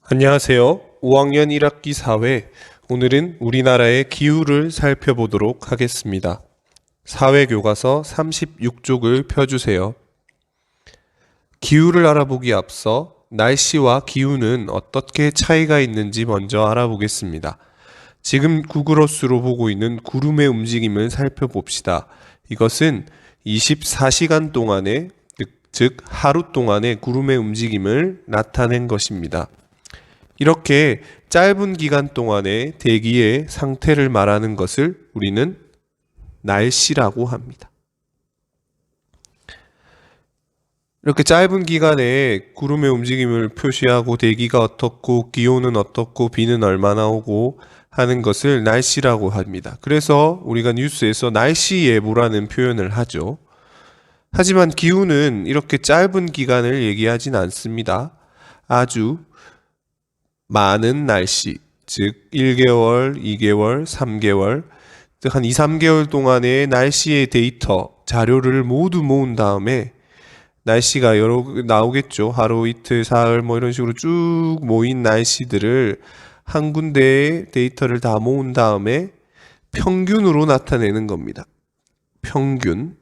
안녕하세요. 5학년 1학기 4회. 오늘은 우리나라의 기후를 살펴보도록 하겠습니다. 사회교과서 36쪽을 펴주세요. 기후를 알아보기 앞서 날씨와 기후는 어떻게 차이가 있는지 먼저 알아보겠습니다. 지금 구글어스로 보고 있는 구름의 움직임을 살펴봅시다. 이것은 24시간 동안의, 즉 하루 동안의 구름의 움직임을 나타낸 것입니다. 이렇게 짧은 기간 동안의 대기의 상태를 말하는 것을 우리는 날씨라고 합니다. 이렇게 짧은 기간에 구름의 움직임을 표시하고 대기가 어떻고 기온은 어떻고 비는 얼마나 오고 하는 것을 날씨라고 합니다. 그래서 우리가 뉴스에서 날씨 예보라는 표현을 하죠. 하지만 기후는 이렇게 짧은 기간을 얘기하진 않습니다. 아주 많은 날씨, 즉 1개월, 2개월, 3개월, 즉 한 2, 3개월 동안의 날씨의 데이터, 자료를 모두 모은 다음에 날씨가 여러 나오겠죠. 하루, 이틀, 사흘 뭐 이런 식으로 쭉 모인 날씨들을 한 군데에 데이터를 다 모은 다음에 평균으로 나타내는 겁니다. 평균.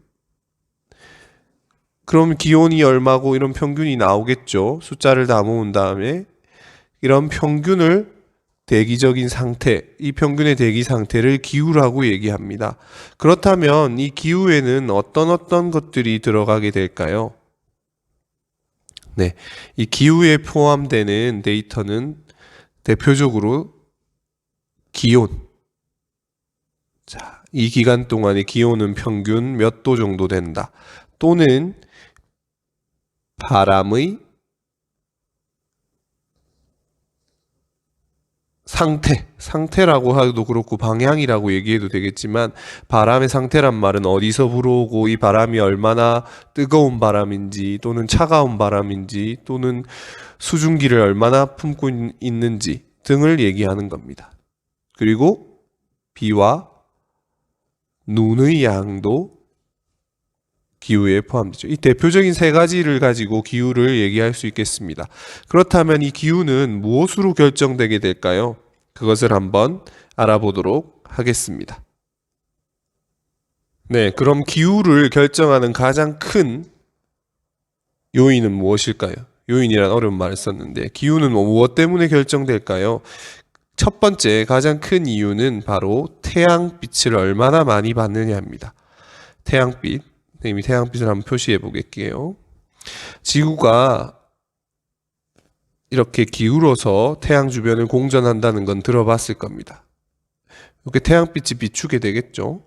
그럼 기온이 얼마고 이런 평균이 나오겠죠. 숫자를 다 모은 다음에 이런 평균을 대기적인 상태, 이 평균의 대기 상태를 기후라고 얘기합니다. 그렇다면 이 기후에는 어떤 것들이 들어가게 될까요? 네, 이 기후에 포함되는 데이터는 대표적으로 기온. 자, 이 기간 동안의 기온은 평균 몇 도 정도 된다. 또는 바람의 상태라고 하도 그렇고 방향이라고 얘기해도 되겠지만 바람의 상태란 말은 어디서 불어오고 이 바람이 얼마나 뜨거운 바람인지 또는 차가운 바람인지 또는 수증기를 얼마나 품고 있는지 등을 얘기하는 겁니다. 그리고 비와 눈의 양도 기후에 포함되죠. 이 대표적인 세 가지를 가지고 기후를 얘기할 수 있겠습니다. 그렇다면 이 기후는 무엇으로 결정되게 될까요? 그것을 한번 알아보도록 하겠습니다. 네, 그럼 기후를 결정하는 가장 큰 요인은 무엇일까요? 요인이란 어려운 말을 썼는데 기후는 무엇 때문에 결정될까요? 첫 번째 가장 큰 이유는 바로 태양빛을 얼마나 많이 받느냐입니다. 태양빛. 선생님이 태양빛을 한번 표시해 보겠게요. 지구가 이렇게 기울어서 태양 주변을 공전한다는 건 들어봤을 겁니다. 이렇게 태양빛이 비추게 되겠죠.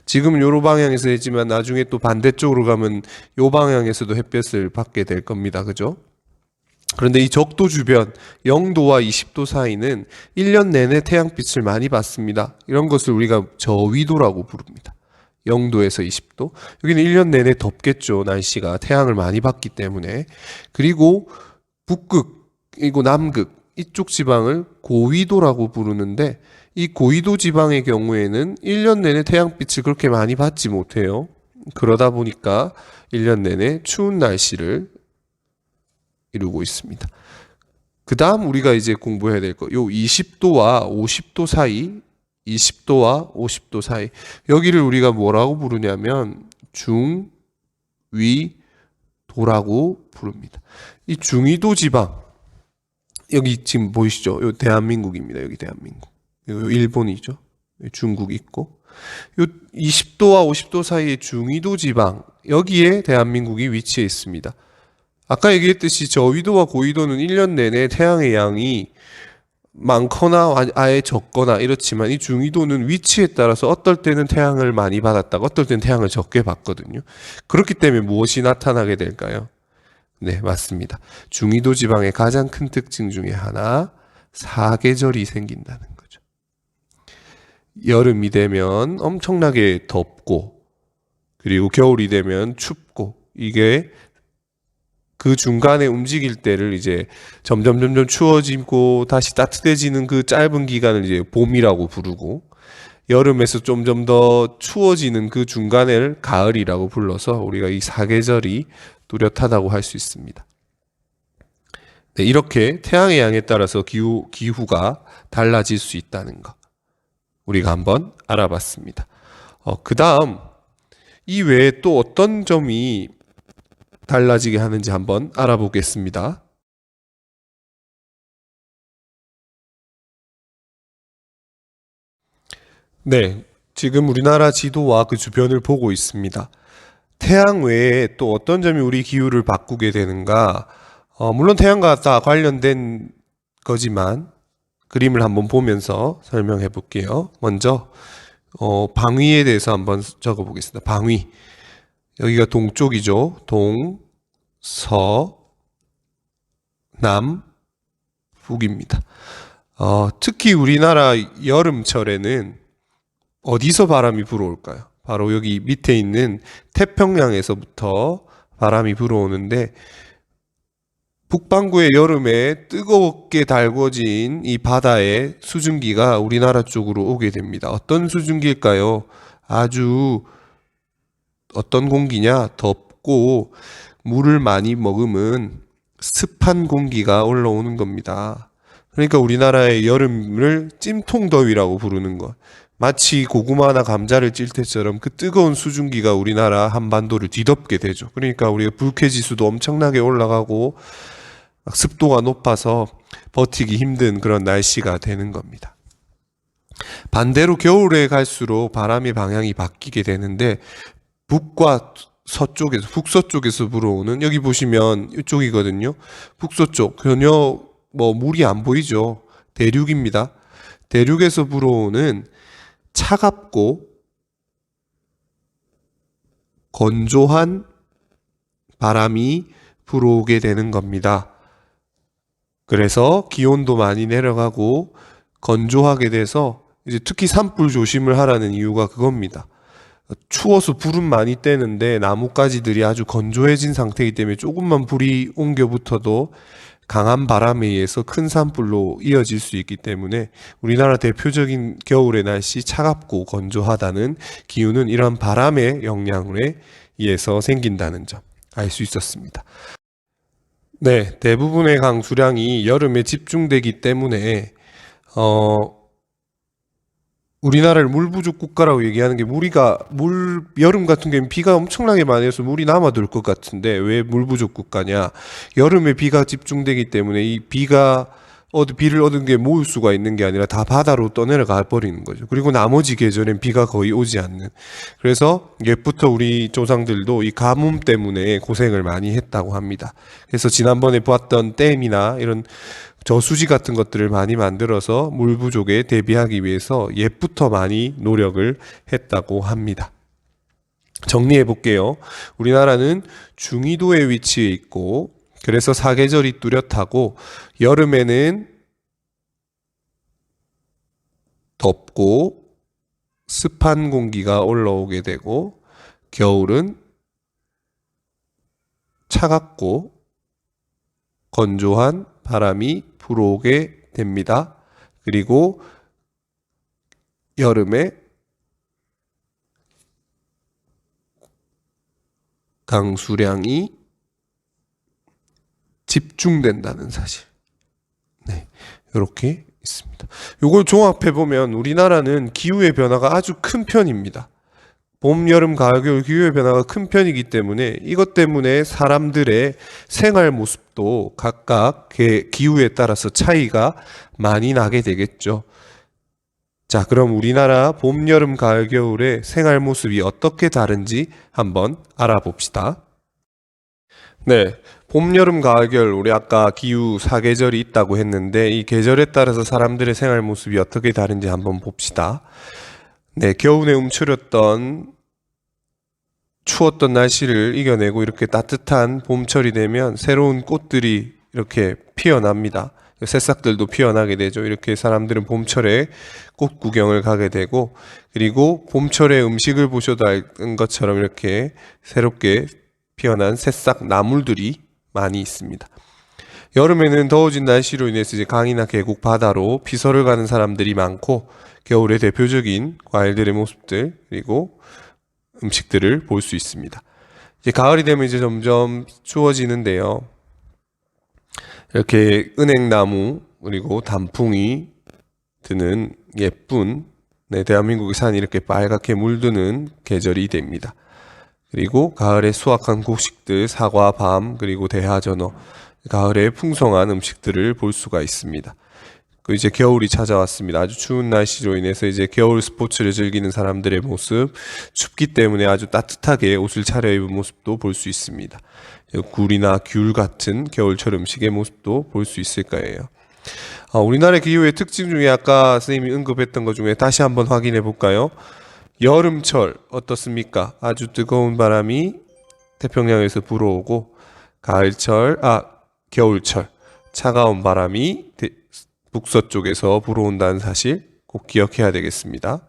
지금은 요로 방향에서 했지만 나중에 또 반대쪽으로 가면 요 방향에서도 햇볕을 받게 될 겁니다. 그죠? 그런데 이 적도 주변 0도와 20도 사이는 1년 내내 태양빛을 많이 받습니다. 이런 것을 우리가 저위도라고 부릅니다. 0도에서 20도. 여기는 1년 내내 덥겠죠. 날씨가 태양을 많이 받기 때문에. 그리고 북극, 그리고 남극 이쪽 지방을 고위도라고 부르는데 이 고위도 지방의 경우에는 1년 내내 태양빛을 그렇게 많이 받지 못해요. 그러다 보니까 1년 내내 추운 날씨를 이루고 있습니다. 그 다음 우리가 이제 공부해야 될 거, 요 20도와 50도 사이 20도와 50도 사이 여기를 우리가 뭐라고 부르냐면 중위도라고 부릅니다. 이 중위도 지방 여기 지금 보이시죠? 요 대한민국입니다. 여기 대한민국. 요 일본이죠. 중국 있고 요 20도와 50도 사이의 중위도 지방 여기에 대한민국이 위치해 있습니다. 아까 얘기했듯이 저위도와 고위도는 1년 내내 태양의 양이 많거나 아예 적거나 이렇지만 이 중위도는 위치에 따라서 어떨 때는 태양을 많이 받았다가 어떨 때는 태양을 적게 받거든요. 그렇기 때문에 무엇이 나타나게 될까요? 네, 맞습니다. 중위도 지방의 가장 큰 특징 중에 하나, 사계절이 생긴다는 거죠. 여름이 되면 엄청나게 덥고 그리고 겨울이 되면 춥고 이게 그 중간에 움직일 때를 이제 점점 추워지고 다시 따뜻해지는 그 짧은 기간을 이제 봄이라고 부르고 여름에서 점점 더 추워지는 그 중간을 가을이라고 불러서 우리가 이 사계절이 뚜렷하다고 할 수 있습니다. 네, 이렇게 태양의 양에 따라서 기후가 달라질 수 있다는 것 우리가 한번 알아봤습니다. 그 다음 이 외에 또 어떤 점이 달라지게 하는지 한번 알아보겠습니다. 네, 지금 우리나라 지도와 그 주변을 보고 있습니다. 태양 외에 또 어떤 점이 우리 기후를 바꾸게 되는가? 물론 태양과 다 관련된 거지만 그림을 한번 보면서 설명해 볼게요. 먼저 방위에 대해서 한번 적어 보겠습니다. 방위. 여기가 동쪽이죠. 동, 서, 남, 북입니다. 특히 우리나라 여름철에는 어디서 바람이 불어올까요? 바로 여기 밑에 있는 태평양에서부터 바람이 불어오는데 북반구의 여름에 뜨겁게 달궈진 이 바다의 수증기가 우리나라 쪽으로 오게 됩니다. 어떤 수증기일까요? 아주 어떤 공기냐? 덥고 물을 많이 머금은 습한 공기가 올라오는 겁니다. 그러니까 우리나라의 여름을 찜통더위라고 부르는 것. 마치 고구마나 감자를 찔 때처럼 그 뜨거운 수증기가 우리나라 한반도를 뒤덮게 되죠. 그러니까 우리가 불쾌지수도 엄청나게 올라가고 습도가 높아서 버티기 힘든 그런 날씨가 되는 겁니다. 반대로 겨울에 갈수록 바람의 방향이 바뀌게 되는데 북과 서쪽에서 북서쪽에서 불어오는 여기 보시면 이쪽이거든요. 북서쪽 전혀 물이 안 보이죠. 대륙입니다. 대륙에서 불어오는 차갑고 건조한 바람이 불어오게 되는 겁니다. 그래서 기온도 많이 내려가고 건조하게 돼서 이제 특히 산불 조심을 하라는 이유가 그겁니다. 추워서 불은 많이 떼는데 나뭇가지들이 아주 건조해진 상태이기 때문에 조금만 불이 옮겨 붙어도 강한 바람에 의해서 큰 산불로 이어질 수 있기 때문에 우리나라 대표적인 겨울의 날씨 차갑고 건조하다는 기후는 이런 바람의 영향에 의해서 생긴다는 점 알 수 있었습니다. 네, 대부분의 강수량이 여름에 집중되기 때문에 우리나라를 물 부족 국가라고 얘기하는 게 여름 같은 경우는 비가 엄청나게 많이 해서 물이 남아돌 것 같은데 왜 물 부족 국가냐? 여름에 비가 집중되기 때문에 이 비를 얻은 게 모을 수가 있는 게 아니라 다 바다로 떠내려가 버리는 거죠. 그리고 나머지 계절엔 비가 거의 오지 않는. 그래서 옛부터 우리 조상들도 이 가뭄 때문에 고생을 많이 했다고 합니다. 그래서 지난번에 보았던 댐이나 이런 저수지 같은 것들을 많이 만들어서 물 부족에 대비하기 위해서 옛부터 많이 노력을 했다고 합니다. 정리해 볼게요. 우리나라는 중위도에 위치해 있고 그래서 사계절이 뚜렷하고 여름에는 덥고 습한 공기가 올라오게 되고 겨울은 차갑고 건조한 바람이 불어오게 됩니다. 그리고 여름에 강수량이 집중된다는 사실. 네, 이렇게 있습니다. 이걸 종합해 보면 우리나라는 기후의 변화가 아주 큰 편입니다. 봄, 여름, 가을, 겨울 기후의 변화가 큰 편이기 때문에 이것 때문에 사람들의 생활 모습도 각각 기후에 따라서 차이가 많이 나게 되겠죠. 자, 그럼 우리나라 봄, 여름, 가을, 겨울의 생활 모습이 어떻게 다른지 한번 알아봅시다. 네, 봄, 여름, 가을, 겨울 우리 아까 기후 사계절이 있다고 했는데 이 계절에 따라서 사람들의 생활 모습이 어떻게 다른지 한번 봅시다. 네, 겨울에 움츠렸던 추웠던 날씨를 이겨내고 이렇게 따뜻한 봄철이 되면 새로운 꽃들이 이렇게 피어납니다. 새싹들도 피어나게 되죠. 이렇게 사람들은 봄철에 꽃 구경을 가게 되고 그리고 봄철에 음식을 보셔도 알 것처럼 이렇게 새롭게 피어난 새싹 나물들이 많이 있습니다. 여름에는 더워진 날씨로 인해서 이제 강이나 계곡, 바다로 피서를 가는 사람들이 많고 겨울의 대표적인 과일들의 모습들 그리고 음식들을 볼 수 있습니다. 이제 가을이 되면 이제 점점 추워지는데요. 이렇게 은행나무 그리고 단풍이 드는 예쁜 대한민국의 산이 이렇게 빨갛게 물드는 계절이 됩니다. 그리고 가을에 수확한 곡식들, 사과, 밤, 그리고 대하전어, 가을에 풍성한 음식들을 볼 수가 있습니다. 그 이제 겨울이 찾아왔습니다. 아주 추운 날씨로 인해서 이제 겨울 스포츠를 즐기는 사람들의 모습, 춥기 때문에 아주 따뜻하게 옷을 차려입은 모습도 볼 수 있습니다. 굴이나 귤 같은 겨울철 음식의 모습도 볼 수 있을 거예요. 우리나라의 기후의 특징 중에 아까 선생님이 언급했던 것 중에 다시 한번 확인해 볼까요? 여름철 어떻습니까? 아주 뜨거운 바람이 태평양에서 불어오고 겨울철 차가운 바람이 북서쪽에서 불어온다는 사실 꼭 기억해야 되겠습니다.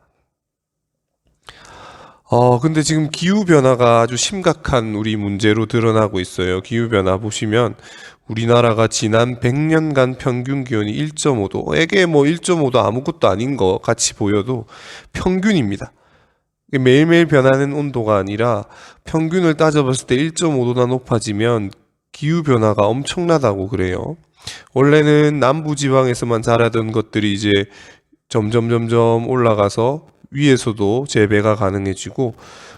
근데 지금 기후변화가 아주 심각한 우리 문제로 드러나고 있어요. 기후변화 보시면 우리나라가 지난 100년간 평균 기온이 1.5도, 에게 1.5도 아무것도 아닌 것 같이 보여도 평균입니다. 매일매일 변하는 온도가 아니라 평균을 따져봤을 때 1.5도나 높아지면 기후변화가 엄청나다고 그래요. 원래는 남부지방에서만 자라던 것들이 이제 점점 올라가서 위에서도 재배가 가능해지고,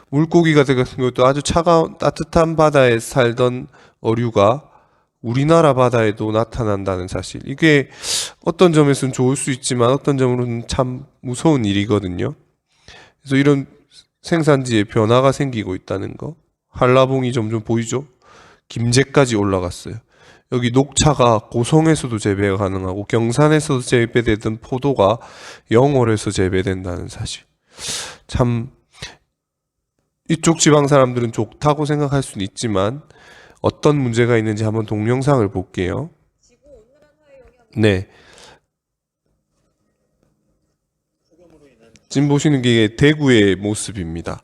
물고기 같은 것도 아주 차가운 따뜻한 바다에 살던 어류가 우리나라 바다에도 나타난다는 사실, 이게 어떤 점에서는 좋을 수 있지만 어떤 점으로는 참 무서운 일이거든요. 그래서 이런 생산지에 변화가 생기고 있다는 거, 한라봉이 점점 보이죠? 김제까지 올라갔어요. 여기 녹차가 고성에서도 재배가 가능하고 경산에서 재배되던 포도가 영월에서 재배된다는 사실. 참 이쪽 지방 사람들은 좋다고 생각할 수는 있지만 어떤 문제가 있는지 한번 동영상을 볼게요. 네. 지금 보시는 게 대구의 모습입니다.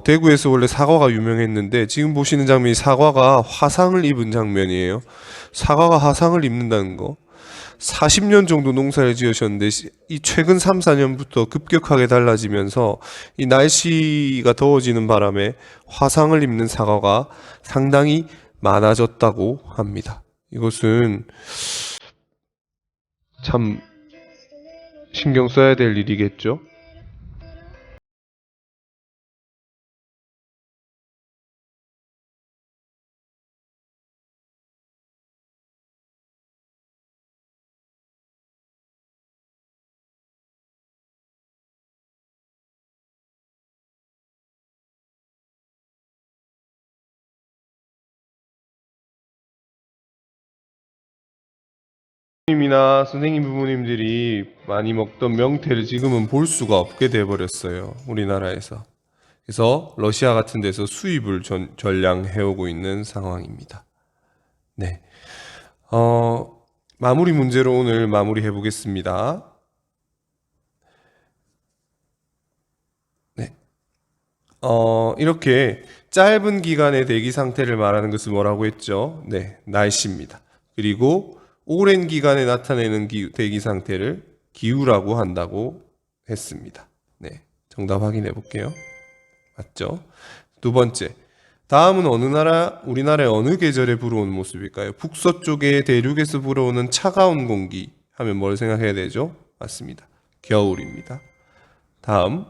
대구에서 원래 사과가 유명했는데 지금 보시는 장면이 사과가 화상을 입은 장면이에요. 사과가 화상을 입는다는 거. 40년 정도 농사를 지으셨는데 이 최근 3, 4년부터 급격하게 달라지면서 이 날씨가 더워지는 바람에 화상을 입는 사과가 상당히 많아졌다고 합니다. 이것은 참 신경 써야 될 일이겠죠? 님이나 선생님 부모님들이 많이 먹던 명태를 지금은 볼 수가 없게 돼버렸어요. 우리나라에서. 그래서 러시아 같은 데서 수입을 전량해오고 있는 상황입니다. 네. 마무리 문제로 오늘 마무리해 보겠습니다. 네. 이렇게 짧은 기간의 대기 상태를 말하는 것을 뭐라고 했죠? 네, 날씨입니다. 그리고 오랜 기간에 나타내는 대기 상태를 기후라고 한다고 했습니다. 네, 정답 확인해 볼게요. 맞죠? 두 번째, 다음은 우리나라의 어느 계절에 불어오는 모습일까요? 북서쪽의 대륙에서 불어오는 차가운 공기 하면 뭘 생각해야 되죠? 맞습니다. 겨울입니다. 다음,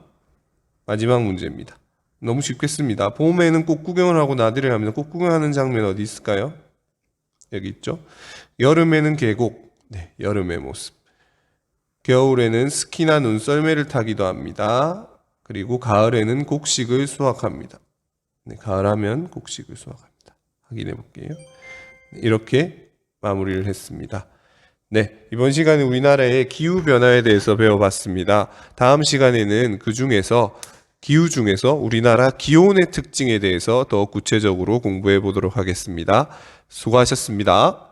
마지막 문제입니다. 너무 쉽겠습니다. 봄에는 꽃 구경을 하고 나들이를 합니다. 꽃 구경하는 장면 어디 있을까요? 여기 있죠. 여름에는 계곡, 네, 여름의 모습. 겨울에는 스키나 눈썰매를 타기도 합니다. 그리고 가을에는 곡식을 수확합니다. 네, 가을하면 곡식을 수확합니다. 확인해 볼게요. 네, 이렇게 마무리를 했습니다. 네, 이번 시간에 우리나라의 기후변화에 대해서 배워봤습니다. 다음 시간에는 기후 중에서 우리나라 기온의 특징에 대해서 더 구체적으로 공부해 보도록 하겠습니다. 수고하셨습니다.